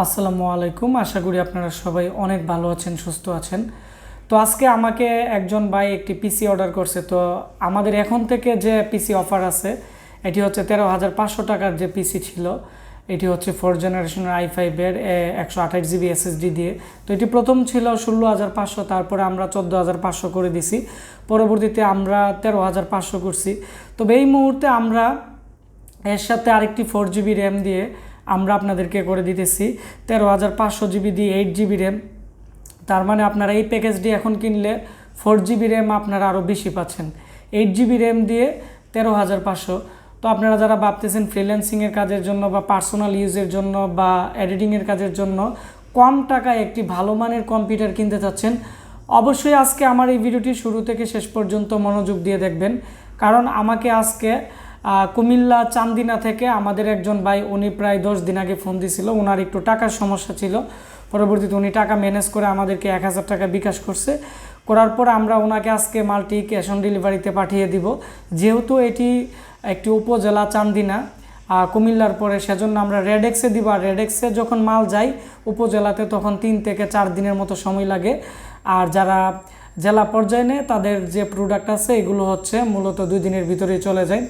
আসসালামু আলাইকুম। আশা করি আপনারা সবাই অনেক ভালো আছেন, সুস্থ আছেন। তো আজকে আমাকে একজন ভাই একটি পিসি অর্ডার করছে। তো আমাদের এখন থেকে যে পিসি অফার আছে এটি হচ্ছে 13,500 টাকার যে পিসি ছিল, এটি হচ্ছে 4th জেনারেশনের i5-এর 128GB SSD দিয়ে। তো এটি প্রথম ছিল 16,500, তারপরে আমরা 14,500 করে দিছি, পরবর্তীতে আমরা 13,500 করছি। তবে এই মুহূর্তে আমরা এর সাথে আরেকটি 4GB র্যাম দিয়ে আমরা আপনাদেরকে করে দিতেছি 13,500 GB দিয়ে 8GB র্যাম। তার মানে আপনারা এই প্যাকেজটি এখন কিনলে 4GB র্যাম আপনারা আরও বেশি পাচ্ছেন, 8GB র্যাম দিয়ে 13,500। তো আপনারা যারা ভাবতেছেন ফ্রিল্যান্সিংয়ের কাজের জন্য বা পার্সোনাল ইউজের জন্য বা এডিটিংয়ের কাজের জন্য কম টাকায় একটি ভালো মানের কম্পিউটার কিনতে চাচ্ছেন, অবশ্যই আজকে আমার এই ভিডিওটি শুরু থেকে শেষ পর্যন্ত মনোযোগ দিয়ে দেখবেন। কারণ আমাকে আজকে কুমিল্লা চান্দিনা থেকে আমাদের একজন ভাই, উনি প্রায় 10 দিন আগে ফোন দিছিল। ওনার একটু টাকার সমস্যা ছিল, পরবর্তীতে উনি টাকা ম্যানেজ করে আমাদেরকে 1,000 টাকা বিকাশ করছে। করার পর আমরা ওনাকে আজকে মালটি ক্যাশ অন ডেলিভারিতে পাঠিয়ে দিব। যেহেতু এটি একটি উপজেলা চান্দিনা কুমিল্লার পরে, সেজন্য আমরা রেডেক্সে দিব। আর রেডেক্সে যখন মাল যায় উপজেলাতে তখন 3 থেকে 4 দিনের মতো সময় লাগে। আর যারা জেলা পর্যায়ে নেয় তাদের যে প্রোডাক্ট আছে এগুলো হচ্ছে মূলত 2 দিনের ভিতরেই চলে যায়।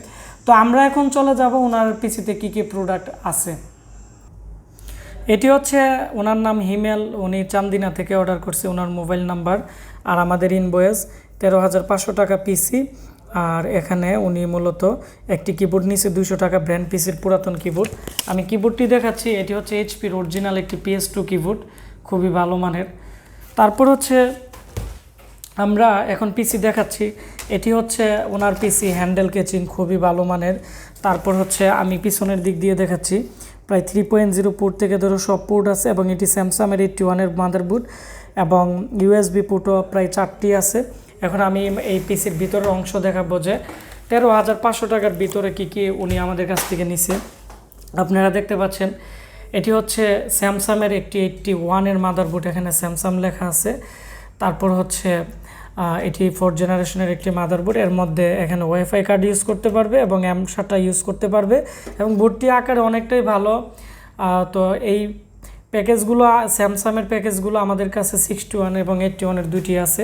তো আমরা এখন চলে যাব ওনার পিসিতে কি কি প্রোডাক্ট আছে। এটি হচ্ছে ওনার নাম হিমেল, উনি চান্দিনা থেকে অর্ডার করছে, ওনার মোবাইল নাম্বার আর আমাদের ইনভয়েস 13,500 টাকা পিসি। আর এখানে উনি মূলত একটি কিবোর্ড নিয়েছে 200 টাকা, ব্র্যান্ড পিসির পুরাতন কিবোর্ড। আমি কিবোর্ডটি দেখাচ্ছি, এটি হচ্ছে এইচপির অরিজিনাল একটি PS2 কিবোর্ড, খুবই ভালো মানের। তারপর হচ্ছে আমরা এখন পিসি দেখাচ্ছি, এটি হচ্ছে ওনার পিসি, হ্যান্ডেল কেচিং খুবই ভালো মানের। তারপর হচ্ছে আমি পিছনের দিক দিয়ে দেখাচ্ছি, প্রায় 3.0 পোর্ট থেকে ধরো সব পোর্ট আছে, এবং এটি স্যামসাংয়ের 81-এর মাদারবোর্ড, এবং USB পোর্টও প্রায় 4টি আছে। এখন আমি এই পিসির ভিতরের অংশ দেখাবো যে 13,500 টাকার ভিতরে কি কি উনি আমাদের কাছ থেকে নিছে। আপনারা দেখতে পাচ্ছেন এটি হচ্ছে স্যামসাংয়ের একটি 81-এর মাদারবোর্ড, এখানে স্যামসাং লেখা আছে। তারপর হচ্ছে এটি 4th জেনারেশনের একটি মাদারবোর্ড, এর মধ্যে এখানে ওয়াইফাই কার্ড ইউজ করতে পারবে এবং M7 ইউজ করতে পারবে, এবং বোর্ডটি আকারে অনেকটাই ভালো। তো এই প্যাকেজগুলো, স্যামসাংয়ের প্যাকেজগুলো আমাদের কাছে 61 এবং 81-এর দুইটি আছে।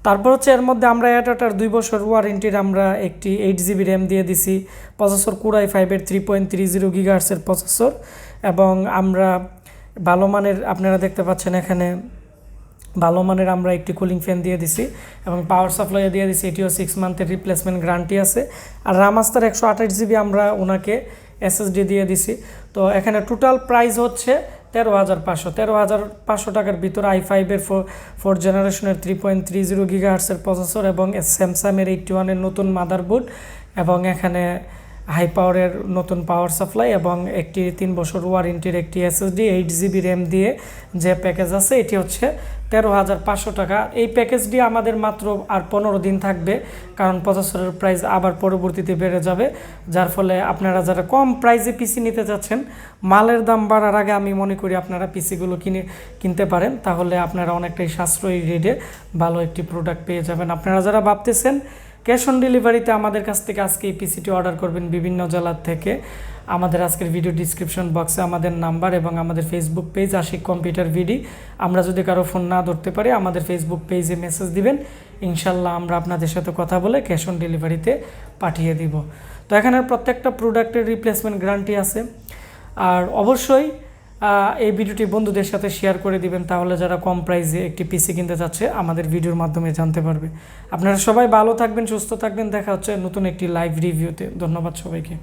তারপর হচ্ছে এর মধ্যে আমরা এটাটার 2 বছর ওয়ারেন্টির আমরা একটি 8GB র্যাম দিয়ে দিছি, প্রসেসর Core i5-এর 3.30 GHz প্রসেসর, এবং আমরা ভালো মানের, আপনারা দেখতে পাচ্ছেন এখানে ভালো মানের আমরা একটি কুলিং ফ্যান দিয়ে দিছি, এবং পাওয়ার সাপ্লাই দিয়ে দিছি, এটিও 6 মান্থের রিপ্লেসমেন্ট গ্যারান্টি আছে। আর রামাস্টার 128GB আমরা ওনাকে SSD দিয়ে দিছি। তো এখানে টোটাল প্রাইস হচ্ছে 13,500 টাকার ভিতরে i5-এর 4th জেনারেশনের 3.30 GHz প্রসেসর, এবং স্যামসাংয়ের 81-এর নতুন মাদারবোর্ড, এবং এখানে হাই পাওয়ারের নতুন পাওয়ার সাপ্লাই, এবং একটি 3 বছর ওয়ারেন্টির একটি SSD 8GB র্যাম দিয়ে যে প্যাকেজ আছে, এটি হচ্ছে 13,500 টাকা। এই প্যাকেজটি আমাদের মাত্র আর 15 দিন থাকবে, কারণ প্রসেসরের প্রাইস আবার পরবর্তীতে বেড়ে যাবে। যার ফলে আপনারা যারা কম প্রাইসে পিসি নিতে চাচ্ছেন, মালের দাম বাড়ার আগে আমি মনে করি আপনারা পিসিগুলো কিনতে পারেন, তাহলে আপনারা অনেকটাই সাশ্রয়ী রেটে ভালো একটি প্রোডাক্ট পেয়ে যাবেন। আপনারা যারা ভাবতেছেন ক্যাশ অন ডেলিভারিতে আমাদের কাছ থেকে আজকে এই পিসিটি অর্ডার করবেন বিভিন্ন জেলার থেকে, আমাদের আজকের ভিডিও ডিসক্রিপশন বক্সে আমাদের নাম্বার এবং আমাদের ফেসবুক পেজ আশিক কম্পিউটার ভিডি। আমরা যদি কারো ফোন না ধরতে পারি আমাদের ফেসবুক পেজে মেসেজ দিবেন, ইনশাল্লাহ আমরা আপনাদের সাথে কথা বলে ক্যাশ অন ডেলিভারিতে পাঠিয়ে দিব। তো এখানে প্রত্যেকটা প্রোডাক্টের রিপ্লেসমেন্ট গ্যারান্টি আছে। আর অবশ্যই এই ভিডিওটি বন্ধুদের সাথে শেয়ার করে দিবেন, তাহলে যারা কম প্রাইসে একটি পিসি কিনতে চাচ্ছে আমাদের ভিডিওর মাধ্যমে জানতে পারবে। আপনারা সবাই ভালো থাকবেন, সুস্থ থাকবেন, দেখা হচ্ছে নতুন একটি লাইভ রিভিউতে। ধন্যবাদ সবাইকে।